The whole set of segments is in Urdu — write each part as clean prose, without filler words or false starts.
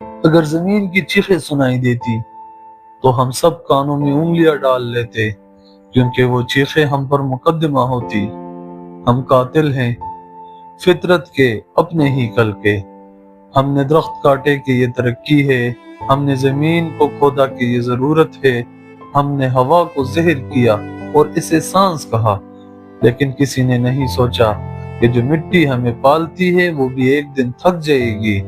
اگر زمین کی چیخیں سنائی دیتی تو ہم سب کانوں میں انگلیاں ڈال لیتے، کیونکہ وہ چیخیں ہم پر مقدمہ ہوتی۔ ہم قاتل ہیں فطرت کے، اپنے ہی کل کے۔ ہم نے درخت کاٹے کہ یہ ترقی ہے، ہم نے زمین کو کھودا کہ یہ ضرورت ہے، ہم نے ہوا کو زہر کیا اور اسے سانس کہا، لیکن کسی نے نہیں سوچا کہ جو مٹی ہمیں پالتی ہے وہ بھی ایک دن تھک جائے گی۔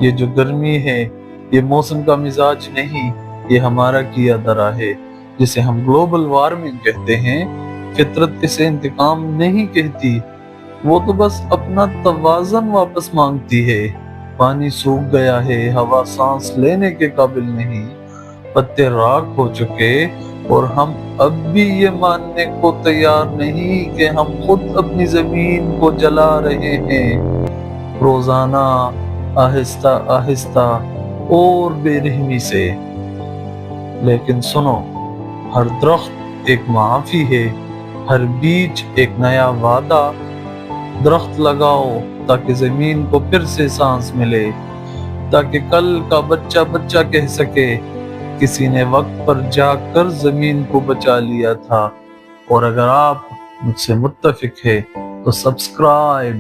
یہ جو گرمی ہے یہ موسم کا مزاج نہیں، یہ ہمارا کیا درا ہے جسے ہم گلوبل وارمنگ کہتے ہیں۔ فطرت اسے انتقام نہیں کہتی، وہ تو بس اپنا توازن واپس مانگتی ہے۔ پانی سوکھ گیا ہے، ہوا سانس لینے کے قابل نہیں، پتے راکھ ہو چکے، اور ہم اب بھی یہ ماننے کو تیار نہیں کہ ہم خود اپنی زمین کو جلا رہے ہیں، روزانہ، آہستہ آہستہ اور بے رحمی سے۔ لیکن سنو، ہر درخت ایک معافی ہے، ہر بیج ایک نیا وعدہ۔ درخت لگاؤ تاکہ زمین کو پھر سے سانس ملے، تاکہ کل کا بچہ بچہ کہہ سکے کسی نے وقت پر جا کر زمین کو بچا لیا تھا۔ اور اگر آپ مجھ سے متفق ہے تو سبسکرائب